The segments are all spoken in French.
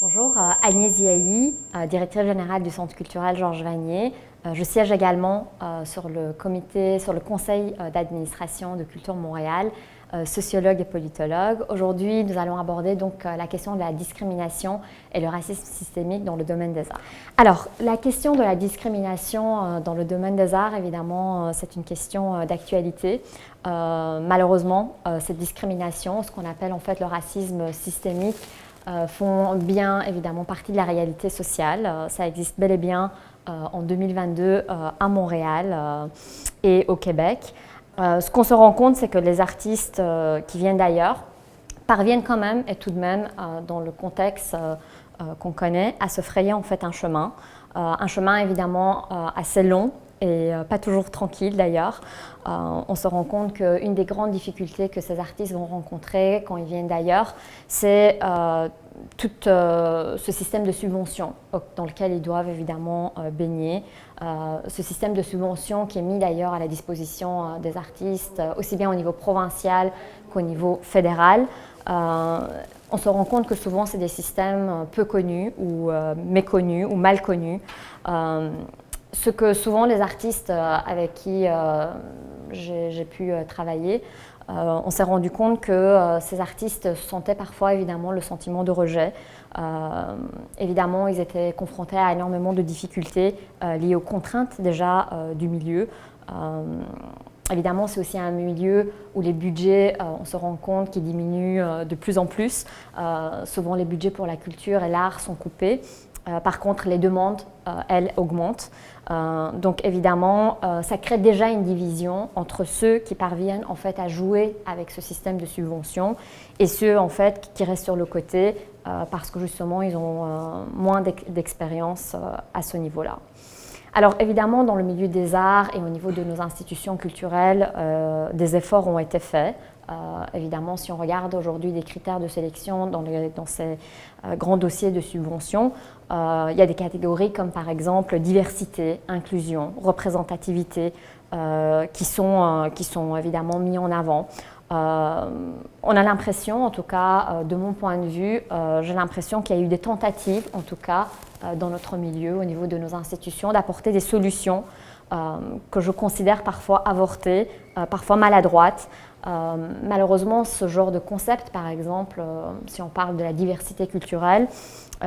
Bonjour, Agnès Ziahi, directrice générale du Centre culturel Georges Vanier. Je siège également sur le conseil d'administration de Culture Montréal, sociologue et politologue. Aujourd'hui, nous allons aborder donc la question de la discrimination et le racisme systémique dans le domaine des arts. Alors, la question de la discrimination dans le domaine des arts, évidemment, c'est une question d'actualité. Malheureusement, cette discrimination, ce qu'on appelle en fait le racisme systémique, font bien évidemment partie de la réalité sociale. Ça existe bel et bien en 2022 à Montréal et au Québec. Ce qu'on se rend compte, c'est que les artistes qui viennent d'ailleurs parviennent quand même, et tout de même, dans le contexte qu'on connaît, à se frayer en fait un chemin évidemment assez long et pas toujours tranquille d'ailleurs. On se rend compte qu'une des grandes difficultés que ces artistes vont rencontrer quand ils viennent d'ailleurs, c'est tout ce système de subvention dans lequel ils doivent évidemment baigner. Ce système de subvention qui est mis d'ailleurs à la disposition des artistes, aussi bien au niveau provincial qu'au niveau fédéral. On se rend compte que souvent c'est des systèmes peu connus ou méconnus ou mal connus. Ce que souvent les artistes avec qui j'ai pu travailler, on s'est rendu compte que ces artistes sentaient parfois évidemment le sentiment de rejet. Évidemment, ils étaient confrontés à énormément de difficultés liées aux contraintes déjà du milieu. Évidemment, c'est aussi un milieu où les budgets, on se rend compte qu'ils diminuent de plus en plus. Souvent, les budgets pour la culture et l'art sont coupés. Par contre, les demandes, elles, augmentent. Donc évidemment, ça crée déjà une division entre ceux qui parviennent en fait à jouer avec ce système de subvention et ceux en fait qui restent sur le côté parce que justement ils ont moins d'expérience à ce niveau-là. Alors évidemment, dans le milieu des arts et au niveau de nos institutions culturelles, des efforts ont été faits. Évidemment, si on regarde aujourd'hui des critères de sélection dans ces grands dossiers de subvention, il y a des catégories comme par exemple diversité, inclusion, représentativité qui sont évidemment mis en avant. On a l'impression, en tout cas de mon point de vue, j'ai l'impression qu'il y a eu des tentatives, en tout cas dans notre milieu, au niveau de nos institutions, d'apporter des solutions que je considère parfois avortées, parfois maladroites. Malheureusement, ce genre de concept, par exemple, si on parle de la diversité culturelle,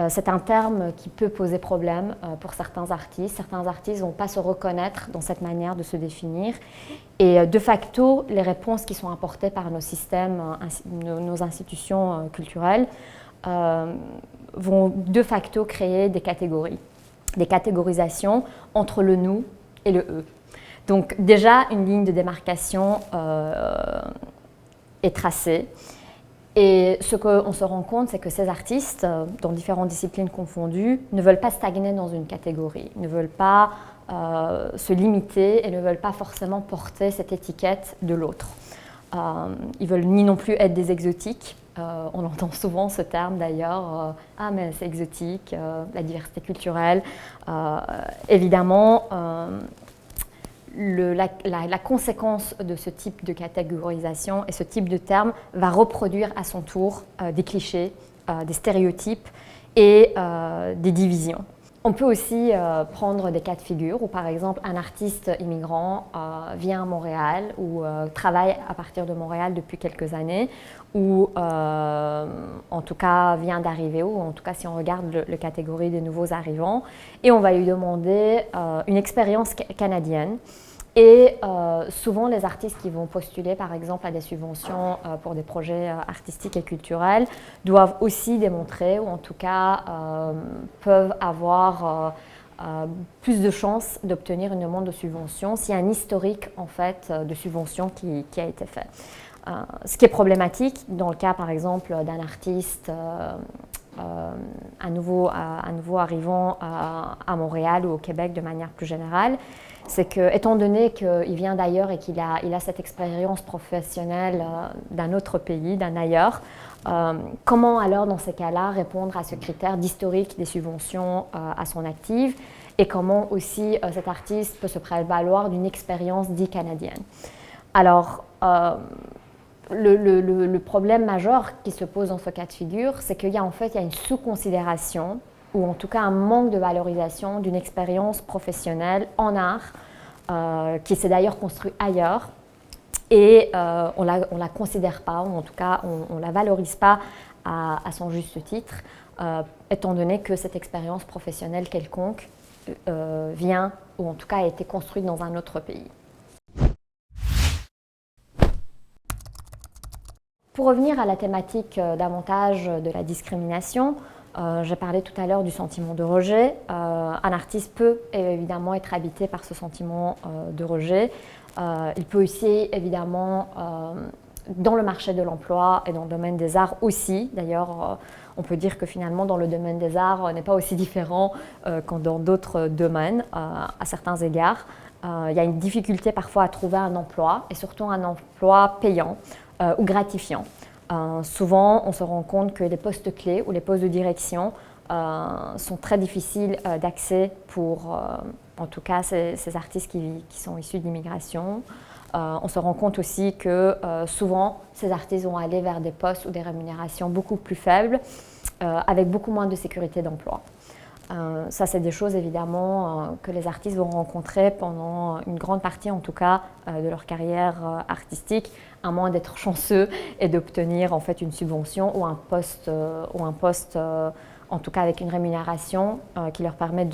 c'est un terme qui peut poser problème pour certains artistes. Certains artistes ne vont pas se reconnaître dans cette manière de se définir. Et de facto, les réponses qui sont apportées par nos systèmes, nos institutions culturelles, vont de facto créer des catégories, des catégorisations entre le nous et le eux. Donc déjà, une ligne de démarcation est tracée. Et ce qu'on se rend compte, c'est que ces artistes, dans différentes disciplines confondues, ne veulent pas stagner dans une catégorie, ne veulent pas se limiter et ne veulent pas forcément porter cette étiquette de l'autre. Ils veulent ni non plus être des exotiques. On entend souvent ce terme d'ailleurs, ah mais c'est exotique, la diversité culturelle. Évidemment, la conséquence de ce type de catégorisation et ce type de terme va reproduire à son tour des clichés, des stéréotypes et des divisions. On peut aussi prendre des cas de figure où par exemple un artiste immigrant vient à Montréal ou travaille à partir de Montréal depuis quelques années ou en tout cas vient d'arriver ou en tout cas si on regarde le catégorie des nouveaux arrivants et on va lui demander une expérience canadienne. Et souvent, les artistes qui vont postuler, par exemple, à des subventions pour des projets artistiques et culturels doivent aussi démontrer, ou en tout cas peuvent avoir plus de chances d'obtenir une demande de subvention s'il y a un historique en fait, de subvention qui a été fait. Ce qui est problématique dans le cas, par exemple, d'un artiste à nouveau arrivant à Montréal ou au Québec de manière plus générale, c'est que, étant donné qu'il vient d'ailleurs et qu'il a cette expérience professionnelle d'un autre pays, d'un ailleurs, comment alors dans ces cas-là répondre à ce critère d'historique des subventions à son actif et comment aussi cet artiste peut se prévaloir d'une expérience dite canadienne. Alors, Le problème majeur qui se pose dans ce cas de figure, c'est qu'il y a en fait une sous-considération ou en tout cas un manque de valorisation d'une expérience professionnelle en art qui s'est d'ailleurs construite ailleurs et on la considère pas, ou en tout cas on la valorise pas à son juste titre, étant donné que cette expérience professionnelle quelconque vient ou en tout cas a été construite dans un autre pays. Pour revenir à la thématique davantage de la discrimination, j'ai parlé tout à l'heure du sentiment de rejet. Un artiste peut évidemment être habité par ce sentiment de rejet. Il peut aussi évidemment, dans le marché de l'emploi et dans le domaine des arts aussi, d'ailleurs on peut dire que finalement dans le domaine des arts n'est pas aussi différent qu'en dans d'autres domaines à certains égards. Il y a une difficulté parfois à trouver un emploi et surtout un emploi payant ou gratifiant. Souvent, on se rend compte que les postes clés ou les postes de direction sont très difficiles d'accès pour, en tout cas, ces artistes qui sont issus d'immigration. On se rend compte aussi que souvent, ces artistes vont aller vers des postes ou des rémunérations beaucoup plus faibles, avec beaucoup moins de sécurité d'emploi. Ça, c'est des choses évidemment que les artistes vont rencontrer pendant une grande partie, en tout cas, de leur carrière artistique, à moins d'être chanceux et d'obtenir en fait une subvention ou un poste, en tout cas avec une rémunération qui leur permet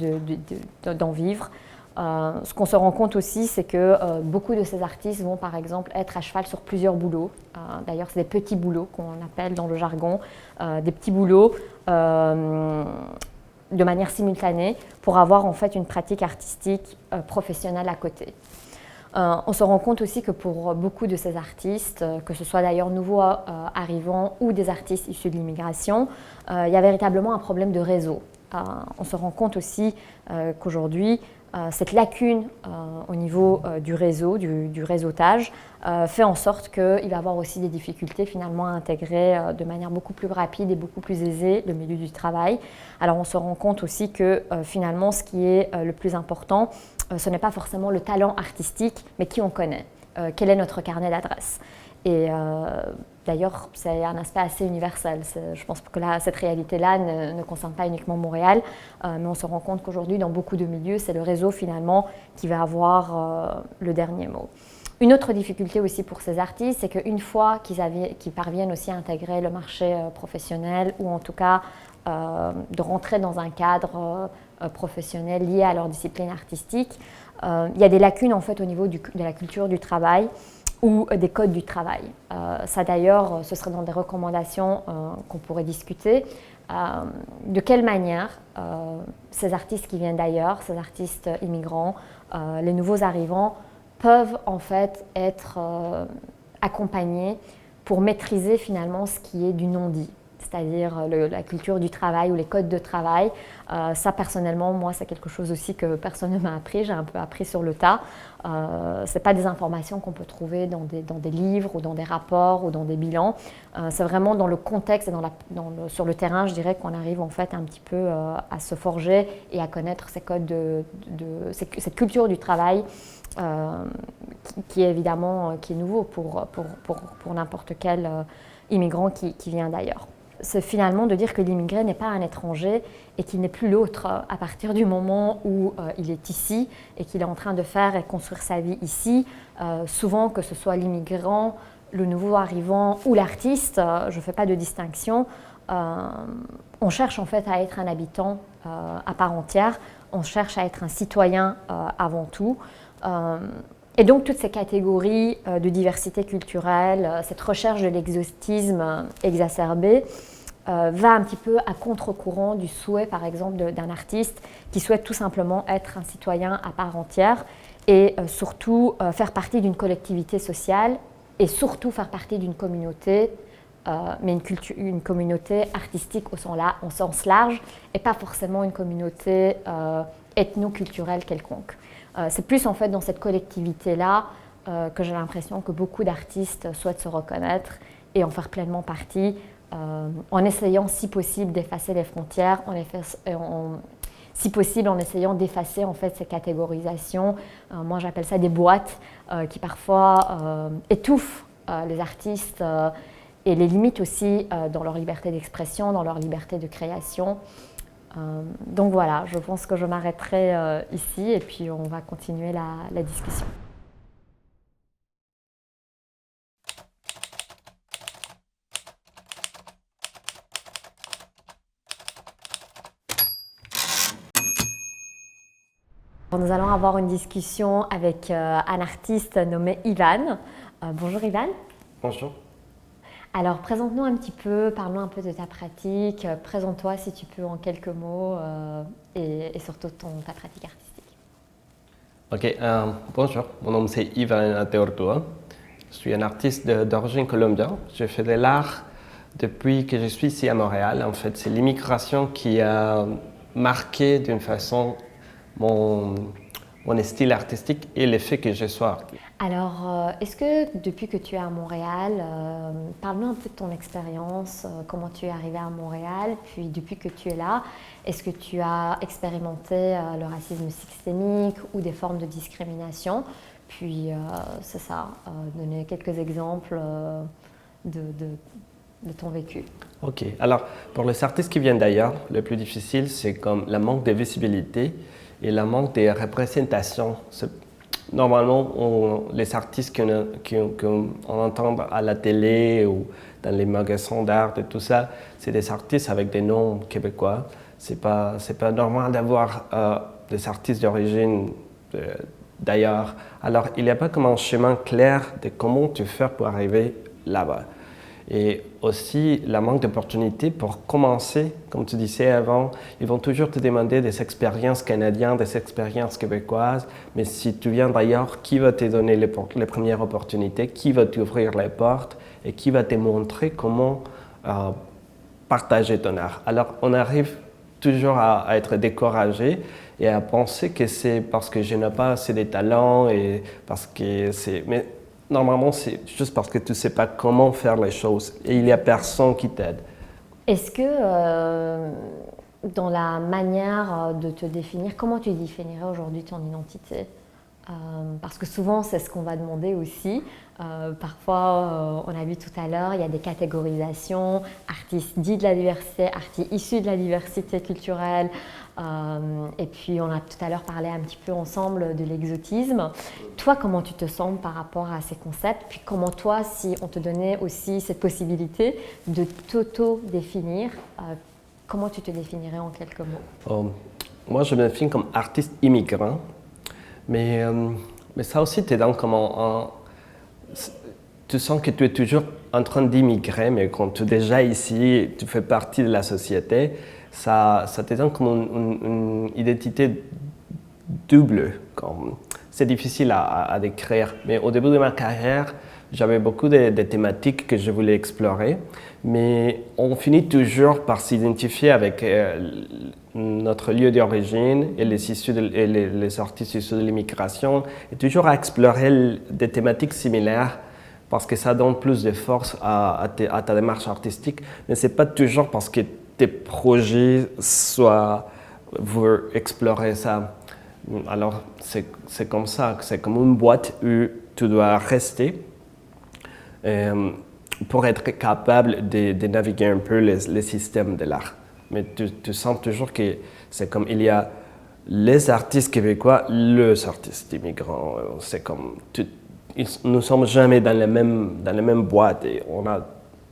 d'en vivre. Ce qu'on se rend compte aussi, c'est que beaucoup de ces artistes vont par exemple être à cheval sur plusieurs boulots. D'ailleurs, c'est des petits boulots qu'on appelle dans le jargon, des petits boulots de manière simultanée pour avoir en fait une pratique artistique professionnelle à côté. On se rend compte aussi que pour beaucoup de ces artistes, que ce soit d'ailleurs nouveaux arrivants ou des artistes issus de l'immigration, il y a véritablement un problème de réseau. On se rend compte aussi qu'aujourd'hui, cette lacune au niveau du réseau, du réseautage, fait en sorte qu'il va y avoir aussi des difficultés finalement à intégrer de manière beaucoup plus rapide et beaucoup plus aisée le milieu du travail. Alors on se rend compte aussi que finalement ce qui est le plus important, ce n'est pas forcément le talent artistique, mais qui on connaît, quel est notre carnet d'adresses. Et d'ailleurs, c'est un aspect assez universel. Je pense que cette réalité-là ne concerne pas uniquement Montréal, mais on se rend compte qu'aujourd'hui, dans beaucoup de milieux, c'est le réseau finalement qui va avoir le dernier mot. Une autre difficulté aussi pour ces artistes, c'est qu'une fois qu'ils parviennent aussi à intégrer le marché professionnel, ou en tout cas de rentrer dans un cadre professionnel lié à leur discipline artistique, il y a des lacunes en fait au niveau de la culture du travail ou des codes du travail. Ça d'ailleurs, ce serait dans des recommandations qu'on pourrait discuter. De quelle manière ces artistes qui viennent d'ailleurs, ces artistes immigrants, les nouveaux arrivants, peuvent en fait être accompagnés pour maîtriser finalement ce qui est du non-dit, c'est-à-dire la culture du travail ou les codes de travail. Ça, personnellement, moi, c'est quelque chose aussi que personne ne m'a appris. J'ai un peu appris sur le tas. Ce n'est pas des informations qu'on peut trouver dans des livres ou dans des rapports ou dans des bilans. C'est vraiment dans le contexte et sur le terrain, je dirais, qu'on arrive en fait un petit peu à se forger et à connaître ces codes cette culture du travail qui est évidemment qui est nouveau pour n'importe quel immigrant qui vient d'ailleurs. C'est finalement de dire que l'immigré n'est pas un étranger et qu'il n'est plus l'autre à partir du moment où il est ici et qu'il est en train de faire et construire sa vie ici. Souvent, que ce soit l'immigrant, le nouveau arrivant ou l'artiste, je ne fais pas de distinction, on cherche en fait à être un habitant à part entière, on cherche à être un citoyen avant tout. Et donc toutes ces catégories de diversité culturelle, cette recherche de l'exotisme exacerbé, va un petit peu à contre-courant du souhait, par exemple, d'un artiste qui souhaite tout simplement être un citoyen à part entière et surtout faire partie d'une collectivité sociale et surtout faire partie d'une communauté, mais une communauté artistique au sens large et pas forcément une communauté ethno-culturelle quelconque. C'est plus en fait dans cette collectivité-là que j'ai l'impression que beaucoup d'artistes souhaitent se reconnaître et en faire pleinement partie, en essayant si possible d'effacer les frontières, si possible en essayant d'effacer en fait ces catégorisations. Moi j'appelle ça des boîtes qui parfois étouffent les artistes et les limites aussi dans leur liberté d'expression, dans leur liberté de création. Donc voilà, je pense que je m'arrêterai ici et puis on va continuer la discussion. Nous allons avoir une discussion avec un artiste nommé Ivan. Bonjour Ivan. Bonjour. Alors présente-nous un petit peu, parle-nous un peu de ta pratique, présente-toi si tu peux en quelques mots et surtout ta pratique artistique. Ok, bonjour, mon nom c'est Ivan Ateortua. Je suis un artiste d'origine colombienne. Je fais de l'art depuis que je suis ici à Montréal. En fait, c'est l'immigration qui a marqué d'une façon mon style artistique et le fait que je sois artiste. Alors, est-ce que depuis que tu es à Montréal, parle-nous un peu de ton expérience, comment tu es arrivé à Montréal, puis depuis que tu es là, est-ce que tu as expérimenté le racisme systémique ou des formes de discrimination? Puis, c'est ça, donner quelques exemples de ton vécu. Ok, alors pour les artistes qui viennent d'ailleurs, le plus difficile c'est comme le manque de visibilité et le manque de représentation. Normalement, les artistes qu'on entend à la télé ou dans les magasins d'art et tout ça, c'est des artistes avec des noms québécois. C'est pas normal d'avoir des artistes d'origine d'ailleurs. Alors, il n'y a pas comme un chemin clair de comment tu fais pour arriver là-bas. Et aussi, le manque d'opportunités pour commencer, comme tu disais avant, ils vont toujours te demander des expériences canadiennes, des expériences québécoises, mais si tu viens d'ailleurs, qui va te donner les premières opportunités, qui va t'ouvrir les portes et qui va te montrer comment partager ton art. Alors, on arrive toujours à être découragé et à penser que c'est parce que je n'ai pas assez de talent et parce que c'est... Mais normalement, c'est juste parce que tu ne sais pas comment faire les choses et il n'y a personne qui t'aide. Est-ce que dans la manière de te définir, comment tu définirais aujourd'hui ton identité? Parce que souvent, c'est ce qu'on va demander aussi. Parfois, on a vu tout à l'heure, il y a des catégorisations, artistes dits de la diversité, artistes issus de la diversité culturelle. Et puis, on a tout à l'heure parlé un petit peu ensemble de l'exotisme. Toi, comment tu te sens par rapport à ces concepts? Puis comment toi, si on te donnait aussi cette possibilité de t'auto-définir, comment tu te définirais en quelques mots? Moi, je me définis comme artiste immigrant. Mais ça aussi, tu es dans comment tu sens que tu es toujours en train d'immigrer, mais quand tu es déjà ici, tu fais partie de la société, ça te donne comme une identité double. C'est difficile à décrire, mais au début de ma carrière, j'avais beaucoup de thématiques que je voulais explorer, mais on finit toujours par s'identifier avec notre lieu d'origine et les artistes issus de l'immigration, et toujours à explorer des thématiques similaires parce que ça donne plus de force à ta démarche artistique, mais ce n'est pas toujours parce que tes projets veulent explorer ça. Alors c'est comme ça, c'est comme une boîte où tu dois rester pour être capable de naviguer un peu les systèmes de l'art. Mais tu sens toujours que c'est comme il y a les artistes québécois, les artistes immigrants. C'est comme nous ne sommes jamais dans la même boîte et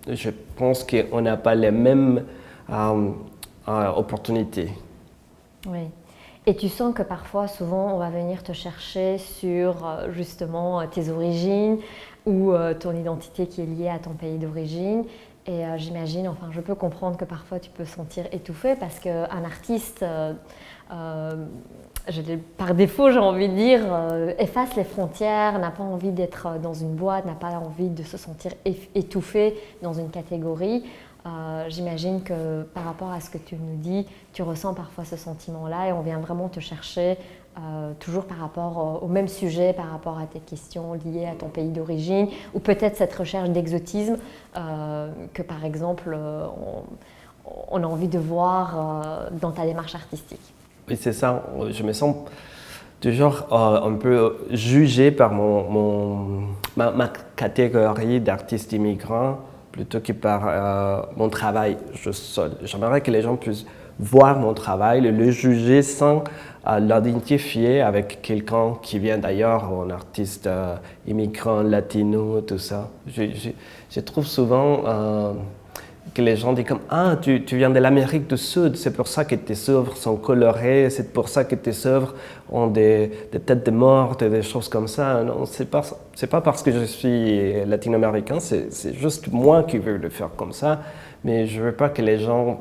je pense qu'on n'a pas les mêmes opportunités. Oui. Et tu sens que parfois, souvent, on va venir te chercher sur justement tes origines ou ton identité qui est liée à ton pays d'origine. Et j'imagine, enfin, je peux comprendre que parfois tu peux se sentir étouffé parce qu'un artiste, par défaut, j'ai envie de dire, efface les frontières, n'a pas envie d'être dans une boîte, n'a pas envie de se sentir étouffé dans une catégorie. J'imagine que par rapport à ce que tu nous dis, tu ressens parfois ce sentiment-là et on vient vraiment te chercher toujours par rapport au même sujet, par rapport à tes questions liées à ton pays d'origine ou peut-être cette recherche d'exotisme que par exemple on a envie de voir dans ta démarche artistique. Oui, c'est ça. Je me sens toujours un peu jugé par ma catégorie d'artiste immigrant plutôt que par mon travail juste seul. J'aimerais que les gens puissent voir mon travail, le juger sans l'identifier avec quelqu'un qui vient d'ailleurs, ou un artiste immigrant, latino, tout ça. Je trouve souvent que les gens disent comme « Ah, tu viens de l'Amérique du Sud, c'est pour ça que tes œuvres sont colorées, c'est pour ça que tes œuvres ont des têtes de mortes et des choses comme ça. » Non, c'est pas parce que je suis latino-américain, c'est juste moi qui veux le faire comme ça, mais je veux pas que les gens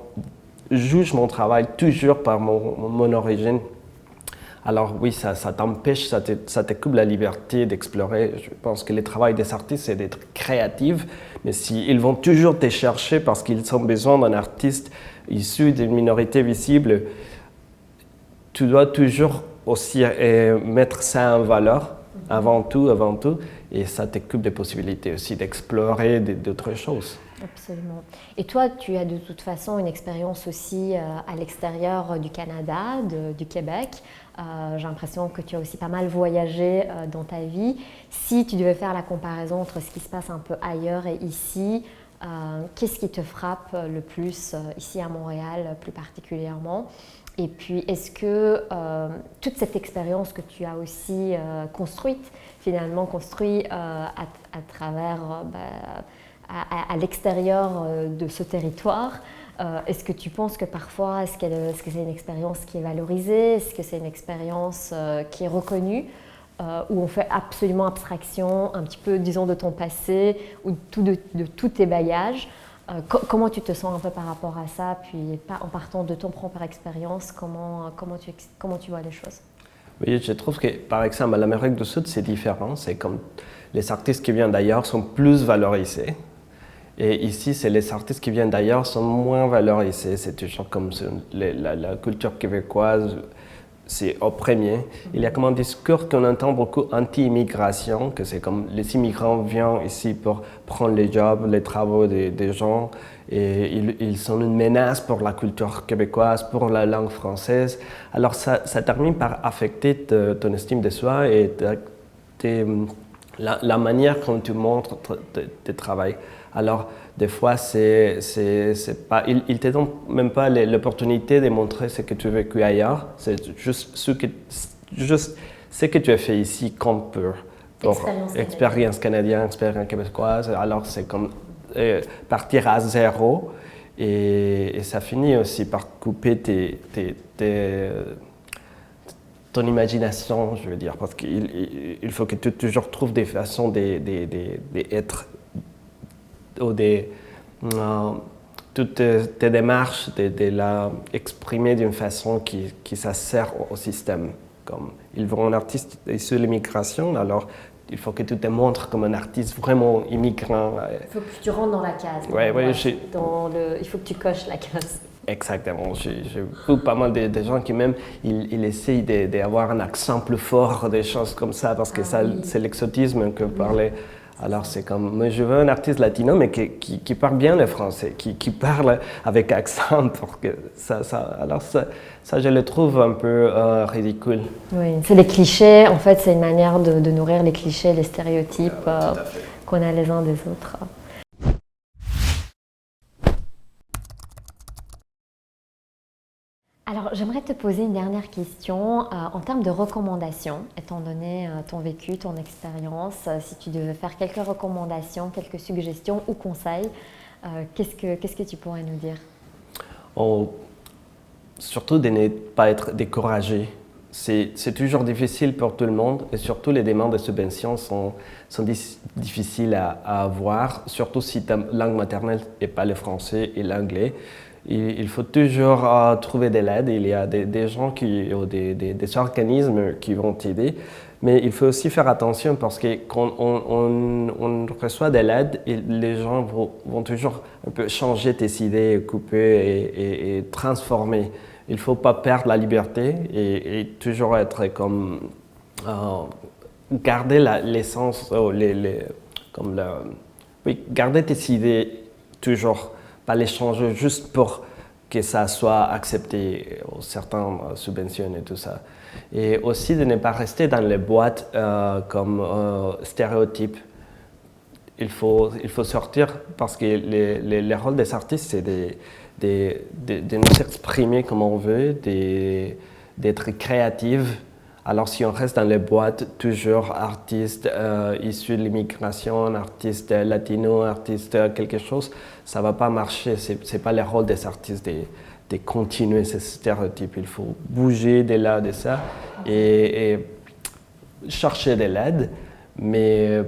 jugent mon travail toujours par mon origine. Alors oui, ça t'empêche, ça te coupe la liberté d'explorer. Je pense que le travail des artistes, c'est d'être créatif, mais s'ils vont toujours te chercher parce qu'ils ont besoin d'un artiste issu d'une minorité visible, tu dois toujours aussi mettre ça en valeur, avant tout, et ça te coupe des possibilités aussi d'explorer d'autres choses. Absolument. Et toi, tu as de toute façon une expérience aussi à l'extérieur du Canada, du Québec. J'ai l'impression que tu as aussi pas mal voyagé dans ta vie. Si tu devais faire la comparaison entre ce qui se passe un peu ailleurs et ici, qu'est-ce qui te frappe le plus ici à Montréal plus particulièrement? Et puis, est-ce que toute cette expérience que tu as aussi construite à travers... à l'extérieur de ce territoire, est-ce que tu penses que parfois, est-ce que c'est une expérience qui est valorisée, est-ce que c'est une expérience qui est reconnue, où on fait absolument abstraction un petit peu, disons, de ton passé ou de tous tes bagages? Comment tu te sens un peu par rapport à ça, puis en partant de ton propre expérience, comment tu vois les choses? Oui, je trouve que, par exemple, à l'Amérique du Sud, c'est différent. C'est comme les artistes qui viennent d'ailleurs sont plus valorisés. Et ici, c'est les artistes qui viennent d'ailleurs sont moins valorisés. C'est toujours comme la culture québécoise, c'est au premier. Il y a comme un discours qu'on entend beaucoup anti-immigration, que c'est comme les immigrants viennent ici pour prendre les jobs, les travaux des gens, et ils sont une menace pour la culture québécoise, pour la langue française. Alors ça termine par affecter ton estime de soi et la manière dont tu montres tes travail. Alors, des fois, c'est pas, ils ne te donnent même pas l'opportunité de montrer ce que tu as vécu ailleurs. C'est juste ce que tu as fait ici qu'on peut. Expérience canadienne, expérience québécoise. Alors, c'est comme partir à zéro. Et ça finit aussi par couper ton imagination, je veux dire, parce qu'il faut que tu toujours trouves des façons d'être ou toutes tes démarches, de la exprimer d'une façon qui ça sert au système. Comme ils vont un artiste issu de l'immigration, alors il faut que tu te montres comme un artiste vraiment immigrant. Il faut que tu rentres dans la case. Il faut que tu coches la case. Exactement. J'ai vu pas mal de gens qui même, ils essayent d'avoir un accent plus fort, des choses comme ça, parce que c'est l'exotisme que parlait. Alors c'est comme, moi je veux un artiste latino, mais qui parle bien le français, qui parle avec accent, parce que ça je le trouve un peu ridicule. Oui, c'est les clichés, en fait c'est une manière de nourrir les clichés, les stéréotypes qu'on a les uns des autres. Alors, j'aimerais te poser une dernière question en termes de recommandations, étant donné ton vécu, ton expérience. Si tu devais faire quelques recommandations, quelques suggestions ou conseils, qu'est-ce que tu pourrais nous dire? Surtout de ne pas être découragé. C'est toujours difficile pour tout le monde et surtout les demandes de subventions sont difficiles à avoir, surtout si ta langue maternelle n'est pas le français et l'anglais. Il faut toujours trouver de l'aide. Il y a des gens ou des organismes qui vont t'aider. Mais il faut aussi faire attention parce que quand on reçoit de l'aide, les gens vont toujours un peu changer tes idées, couper et transformer. Il ne faut pas perdre la liberté et toujours être comme... garder l'essence, garder tes idées toujours. Pas les changer juste pour que ça soit accepté, certains subventionnent et tout ça. Et aussi de ne pas rester dans les boîtes comme stéréotypes. Il faut sortir parce que les rôles des artistes, c'est de nous exprimer comme on veut, d'être créatifs. Alors si on reste dans les boîtes, toujours artistes issus de l'immigration, artistes latinos, artistes quelque chose, ça ne va pas marcher. Ce n'est pas le rôle des artistes de continuer ces stéréotypes. Il faut bouger de là, de ça et chercher de l'aide, mais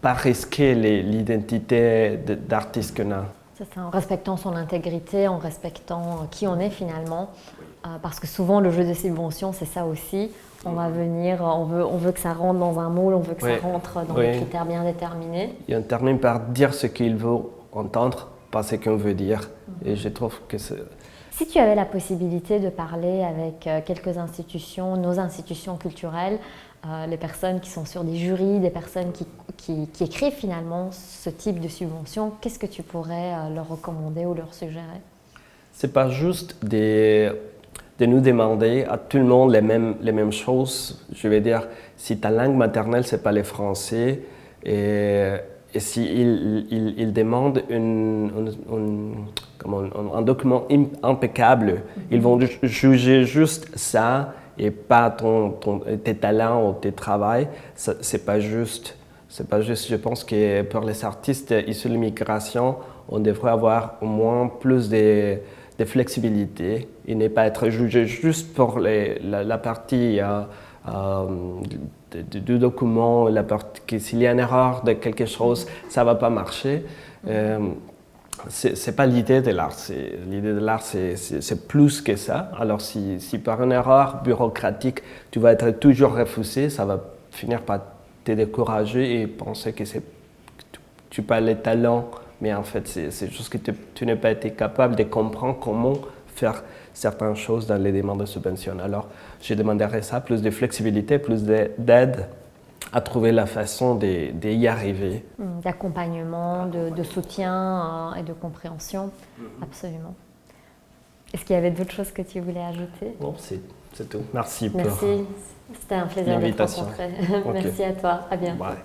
pas risquer l'identité d'artiste qu'on a. C'est ça, en respectant son intégrité, en respectant qui on est finalement, parce que souvent le jeu de subvention, c'est ça aussi. On va venir, on veut que ça rentre dans un moule, on veut que ça rentre dans des critères bien déterminés. Et on termine par dire ce qu'il veut entendre, pas ce qu'on veut dire. Et je trouve que c'est... Si tu avais la possibilité de parler avec quelques institutions, nos institutions culturelles, les personnes qui sont sur des jurys, des personnes qui écrivent finalement ce type de subvention, qu'est-ce que tu pourrais leur recommander ou leur suggérer? C'est pas juste de nous demander à tout le monde les mêmes choses. Je veux dire, si ta langue maternelle, c'est pas le français, et si ils demandent un document impeccable, ils vont juger juste ça et pas tes talents ou tes travaux. C'est pas juste. C'est pas juste. Je pense que pour les artistes issus de l'immigration, on devrait avoir au moins plus de flexibilité et ne pas être jugé juste pour la partie du document, la partie que s'il y a une erreur de quelque chose, ça va pas marcher. C'est pas l'idée de l'art. L'idée de l'art, c'est plus que ça. Alors si par une erreur bureaucratique, tu vas être toujours refusé, ça va finir par te décourager et penser que tu pas les talents, mais en fait, c'est juste que tu n'as pas été capable de comprendre comment faire certaines choses dans les demandes de subvention. Alors, je demanderais ça, plus de flexibilité, plus d'aide à trouver la façon d'y arriver. D'accompagnement, de soutien et de compréhension, absolument. Est-ce qu'il y avait d'autres choses que tu voulais ajouter? Non, c'est tout. Merci. Merci, c'était un plaisir de te rencontrer. Merci à toi, à bientôt. Bye.